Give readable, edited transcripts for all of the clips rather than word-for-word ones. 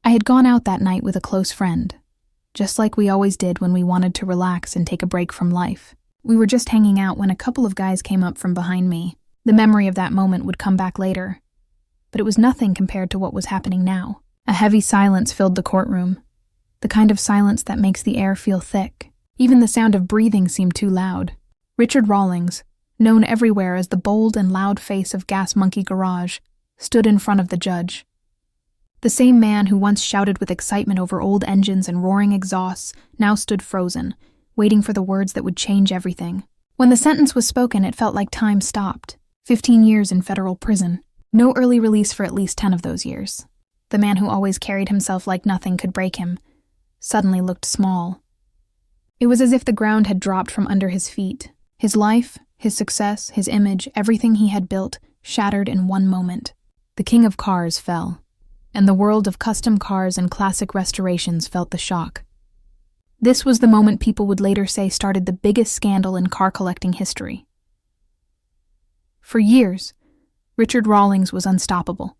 I had gone out that night with a close friend, just like we always did when we wanted to relax and take a break from life. We were just hanging out when a couple of guys came up from behind me. The memory of that moment would come back later, but it was nothing compared to what was happening now. A heavy silence filled the courtroom, the kind of silence that makes the air feel thick. Even the sound of breathing seemed too loud. Richard Rawlings, known everywhere as the bold and loud face of Gas Monkey Garage, stood in front of the judge. The same man who once shouted with excitement over old engines and roaring exhausts now stood frozen, waiting for the words that would change everything. When the sentence was spoken, it felt like time stopped. 15 years in federal prison. No early release for at least 10 of those years. The man who always carried himself like nothing could break him suddenly looked small. It was as if the ground had dropped from under his feet. His life, his success, his image, everything he had built, shattered in one moment. The king of cars fell, and the world of custom cars and classic restorations felt the shock. This was the moment people would later say started the biggest scandal in car collecting history. For years, Richard Rawlings was unstoppable.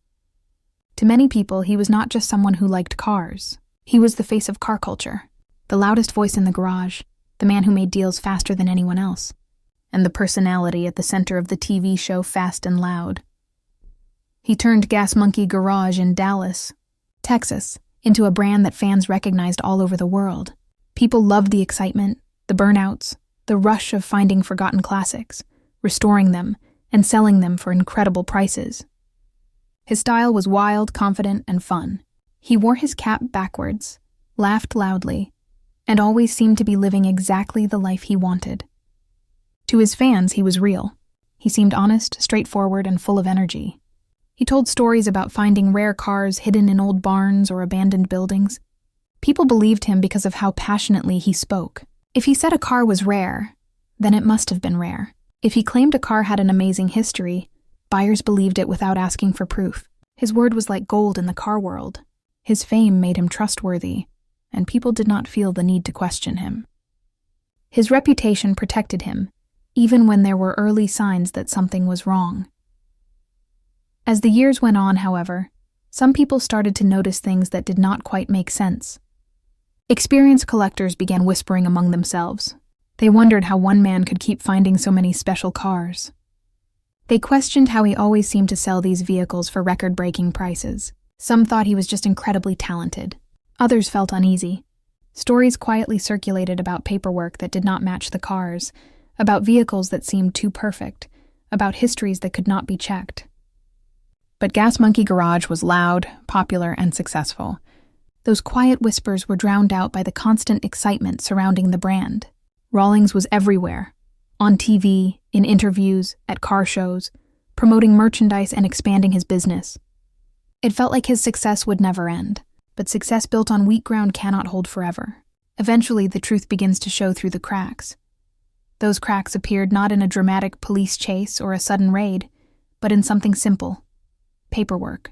To many people, he was not just someone who liked cars. He was the face of car culture, the loudest voice in the garage, the man who made deals faster than anyone else, and the personality at the center of the TV show Fast and Loud. He turned Gas Monkey Garage in Dallas, Texas, into a brand that fans recognized all over the world. People loved the excitement, the burnouts, the rush of finding forgotten classics, restoring them, and selling them for incredible prices. His style was wild, confident, and fun. He wore his cap backwards, laughed loudly, and always seemed to be living exactly the life he wanted. To his fans, he was real. He seemed honest, straightforward, and full of energy. He told stories about finding rare cars hidden in old barns or abandoned buildings. People believed him because of how passionately he spoke. If he said a car was rare, then it must have been rare. If he claimed a car had an amazing history, buyers believed it without asking for proof. His word was like gold in the car world. His fame made him trustworthy, and people did not feel the need to question him. His reputation protected him, even when there were early signs that something was wrong. As the years went on, however, some people started to notice things that did not quite make sense. Experienced collectors began whispering among themselves. They wondered how one man could keep finding so many special cars. They questioned how he always seemed to sell these vehicles for record-breaking prices. Some thought he was just incredibly talented. Others felt uneasy. Stories quietly circulated about paperwork that did not match the cars, about vehicles that seemed too perfect, about histories that could not be checked. But Gas Monkey Garage was loud, popular, and successful. Those quiet whispers were drowned out by the constant excitement surrounding the brand. Rawlings was everywhere, on TV, in interviews, at car shows, promoting merchandise and expanding his business. It felt like his success would never end, but success built on weak ground cannot hold forever. Eventually, the truth begins to show through the cracks. Those cracks appeared not in a dramatic police chase or a sudden raid, but in something simple: paperwork.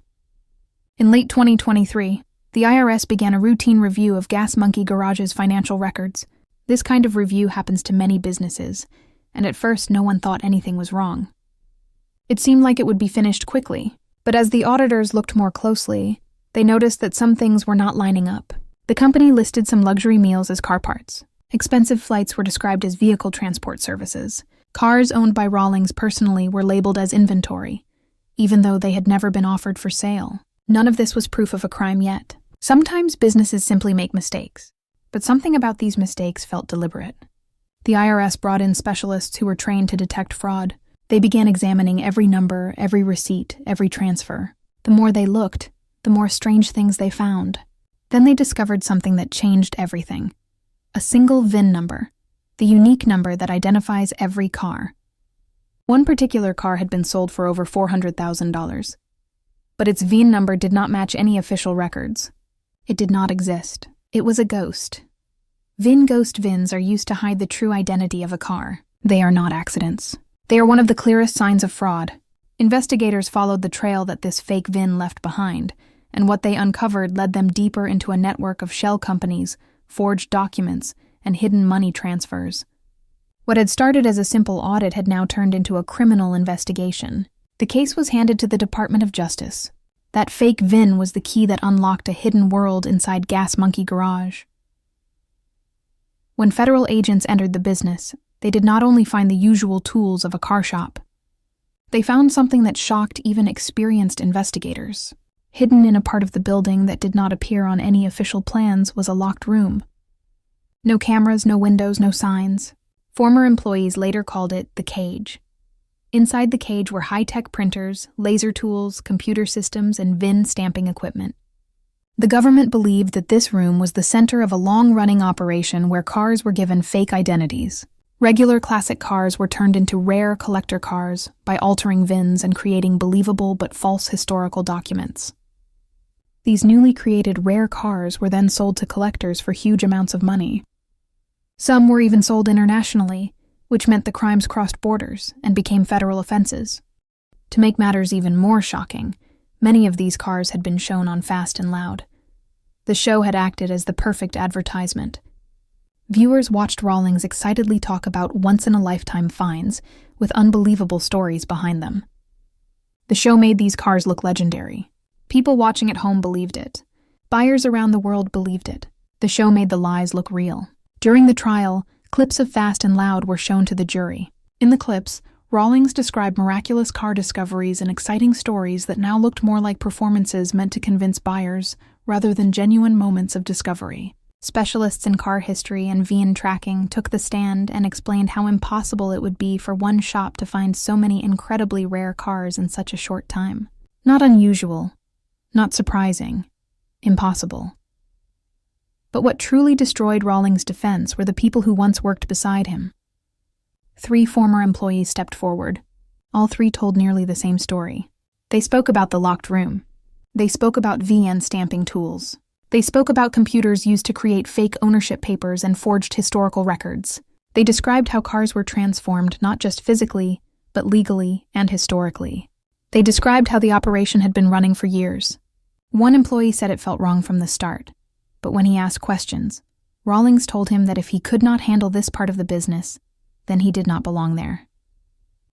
In late 2023, the IRS began a routine review of Gas Monkey Garage's financial records. This kind of review happens to many businesses, and at first no one thought anything was wrong. It seemed like it would be finished quickly, but as the auditors looked more closely, they noticed that some things were not lining up. The company listed some luxury meals as car parts. Expensive flights were described as vehicle transport services. Cars owned by Rawlings personally were labeled as inventory, even though they had never been offered for sale. None of this was proof of a crime yet. Sometimes businesses simply make mistakes, but something about these mistakes felt deliberate. The IRS brought in specialists who were trained to detect fraud. They began examining every number, every receipt, every transfer. The more they looked, the more strange things they found. Then they discovered something that changed everything. A single VIN number, the unique number that identifies every car. One particular car had been sold for over $400,000, but its VIN number did not match any official records. It did not exist. It was a ghost. Ghost VINs are used to hide the true identity of a car. They are not accidents. They are one of the clearest signs of fraud. Investigators followed the trail that this fake VIN left behind, and what they uncovered led them deeper into a network of shell companies, forged documents, and hidden money transfers. What had started as a simple audit had now turned into a criminal investigation. The case was handed to the Department of Justice, That fake VIN was the key that unlocked a hidden world inside Gas Monkey Garage. When federal agents entered the business, they did not only find the usual tools of a car shop. They found something that shocked even experienced investigators. Hidden in a part of the building that did not appear on any official plans was a locked room. No cameras, no windows, no signs. Former employees later called it the cage. Inside the cage were high-tech printers, laser tools, computer systems, and VIN stamping equipment. The government believed that this room was the center of a long-running operation where cars were given fake identities. Regular classic cars were turned into rare collector cars by altering VINs and creating believable but false historical documents. These newly created rare cars were then sold to collectors for huge amounts of money. Some were even sold internationally, which meant the crimes crossed borders and became federal offenses. To make matters even more shocking, many of these cars had been shown on Fast and Loud. The show had acted as the perfect advertisement. Viewers watched Rawlings excitedly talk about once-in-a-lifetime finds with unbelievable stories behind them. The show made these cars look legendary. People watching at home believed it. Buyers around the world believed it. The show made the lies look real. During the trial, clips of Fast and Loud were shown to the jury. In the clips, Rawlings described miraculous car discoveries and exciting stories that now looked more like performances meant to convince buyers rather than genuine moments of discovery. Specialists in car history and VIN tracking took the stand and explained how impossible it would be for one shop to find so many incredibly rare cars in such a short time. Not unusual, not surprising, impossible. But what truly destroyed Rawlings' defense were the people who once worked beside him. 3 former employees stepped forward. All 3 told nearly the same story. They spoke about the locked room. They spoke about VN stamping tools. They spoke about computers used to create fake ownership papers and forged historical records. They described how cars were transformed not just physically, but legally and historically. They described how the operation had been running for years. One employee said it felt wrong from the start. But when he asked questions, Rawlings told him that if he could not handle this part of the business, then he did not belong there.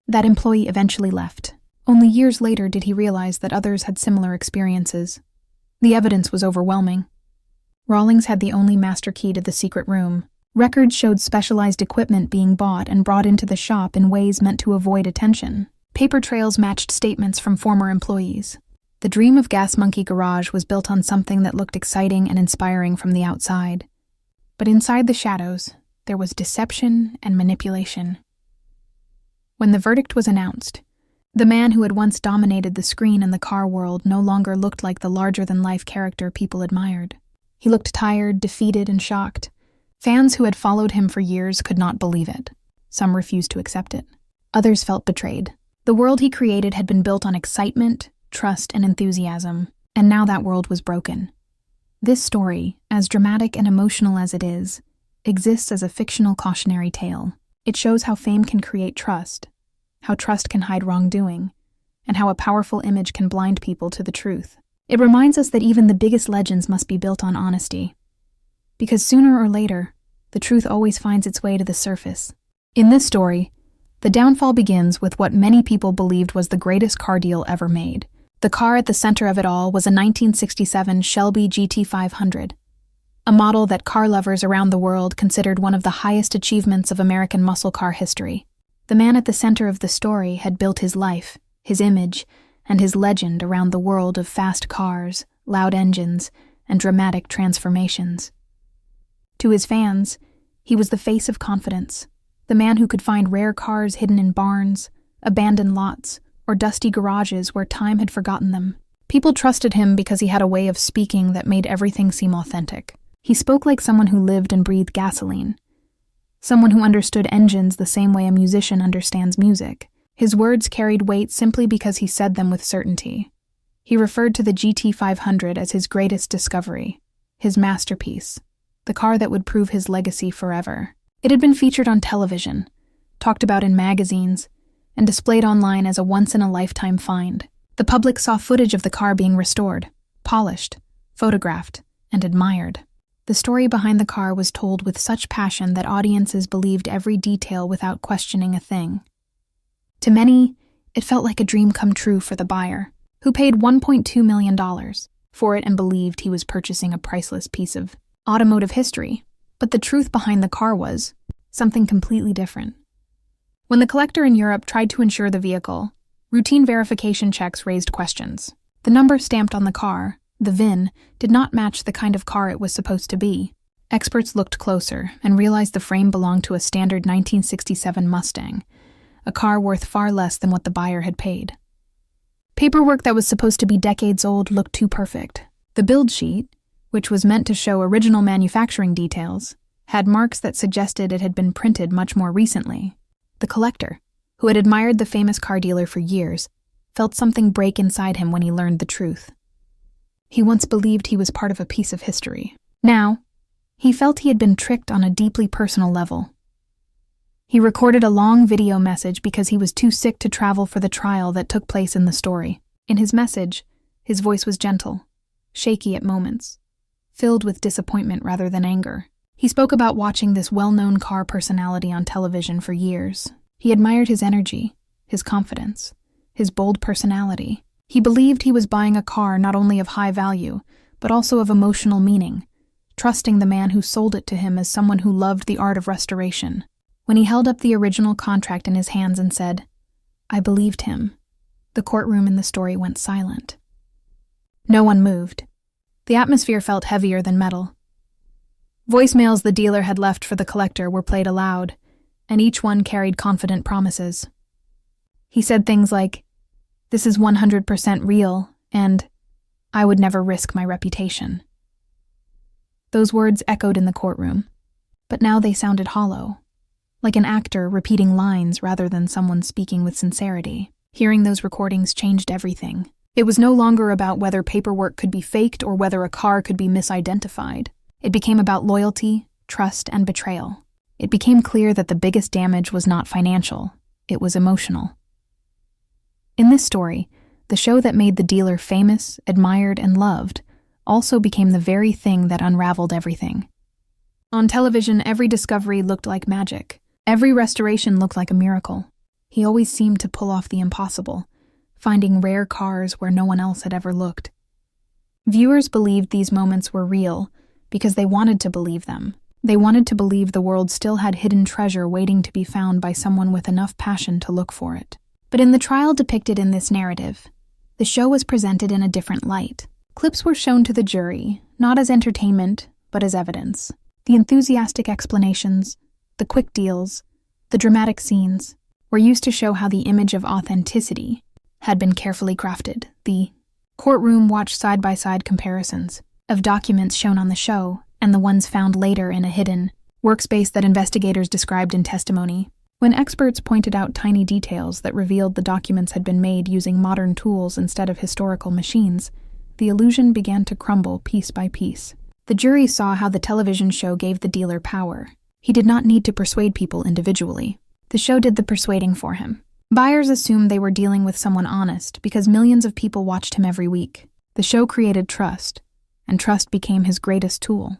That employee eventually left. Only years later did he realize that others had similar experiences. The evidence was overwhelming. Rawlings had the only master key to the secret room. Records showed specialized equipment being bought and brought into the shop in ways meant to avoid attention. Paper trails matched statements from former employees. The dream of Gas Monkey Garage was built on something that looked exciting and inspiring from the outside. But inside the shadows, there was deception and manipulation. When the verdict was announced, the man who had once dominated the screen in the car world no longer looked like the larger-than-life character people admired. He looked tired, defeated, and shocked. Fans who had followed him for years could not believe it. Some refused to accept it. Others felt betrayed. The world he created had been built on excitement, trust, and enthusiasm, and now that world was broken. This story, as dramatic and emotional as it is, exists as a fictional cautionary tale. It shows how fame can create trust, how trust can hide wrongdoing, and how a powerful image can blind people to the truth. It reminds us that even the biggest legends must be built on honesty, because sooner or later, the truth always finds its way to the surface. In this story, the downfall begins with what many people believed was the greatest car deal ever made. The car at the center of it all was a 1967 Shelby GT500, a model that car lovers around the world considered one of the highest achievements of American muscle car history. The man at the center of the story had built his life, his image, and his legend around the world of fast cars, loud engines, and dramatic transformations. To his fans, he was the face of confidence, the man who could find rare cars hidden in barns, abandoned lots, or dusty garages where time had forgotten them. People trusted him because he had a way of speaking that made everything seem authentic. He spoke like someone who lived and breathed gasoline, someone who understood engines the same way a musician understands music. His words carried weight simply because he said them with certainty. He referred to the GT500 as his greatest discovery, his masterpiece, the car that would prove his legacy forever. It had been featured on television, talked about in magazines, and displayed online as a once-in-a-lifetime find. The public saw footage of the car being restored, polished, photographed, and admired. The story behind the car was told with such passion that audiences believed every detail without questioning a thing. To many, it felt like a dream come true for the buyer. who paid $1.2 million for it and believed he was purchasing a priceless piece of automotive history. But the truth behind the car was something completely different. When the collector in Europe tried to insure the vehicle, routine verification checks raised questions. The number stamped on the car, the VIN, did not match the kind of car it was supposed to be. Experts looked closer and realized the frame belonged to a standard 1967 Mustang, a car worth far less than what the buyer had paid. Paperwork that was supposed to be decades old looked too perfect. The build sheet, which was meant to show original manufacturing details, had marks that suggested it had been printed much more recently. The collector, who had admired the famous car dealer for years, felt something break inside him when he learned the truth. He once believed he was part of a piece of history. Now, he felt he had been tricked on a deeply personal level. He recorded a long video message because he was too sick to travel for the trial that took place in the story. In his message, his voice was gentle, shaky at moments, filled with disappointment rather than anger. He spoke about watching this well-known car personality on television for years. He admired his energy, his confidence, his bold personality. He believed he was buying a car not only of high value, but also of emotional meaning, trusting the man who sold it to him as someone who loved the art of restoration. When he held up the original contract in his hands and said, "I believed him," the courtroom in the story went silent. No one moved. The atmosphere felt heavier than metal. Voicemails the dealer had left for the collector were played aloud, and each one carried confident promises. He said things like, "This is 100% real," and "I would never risk my reputation." Those words echoed in the courtroom, but now they sounded hollow, like an actor repeating lines rather than someone speaking with sincerity. Hearing those recordings changed everything. It was no longer about whether paperwork could be faked or whether a car could be misidentified. It became about loyalty, trust, and betrayal. It became clear that the biggest damage was not financial, it was emotional. In this story, the show that made the dealer famous, admired, and loved also became the very thing that unraveled everything. On television, every discovery looked like magic. Every restoration looked like a miracle. He always seemed to pull off the impossible, finding rare cars where no one else had ever looked. Viewers believed these moments were real because they wanted to believe them. They wanted to believe the world still had hidden treasure waiting to be found by someone with enough passion to look for it. But in the trial depicted in this narrative, the show was presented in a different light. Clips were shown to the jury, not as entertainment, but as evidence. The enthusiastic explanations, the quick deals, the dramatic scenes were used to show how the image of authenticity had been carefully crafted. The courtroom watched side-by-side comparisons of documents shown on the show and the ones found later in a hidden workspace that investigators described in testimony. When experts pointed out tiny details that revealed the documents had been made using modern tools instead of historical machines, the illusion began to crumble piece by piece. The jury saw how the television show gave the dealer power. He did not need to persuade people individually. The show did the persuading for him. Buyers assumed they were dealing with someone honest because millions of people watched him every week. The show created trust, and trust became his greatest tool.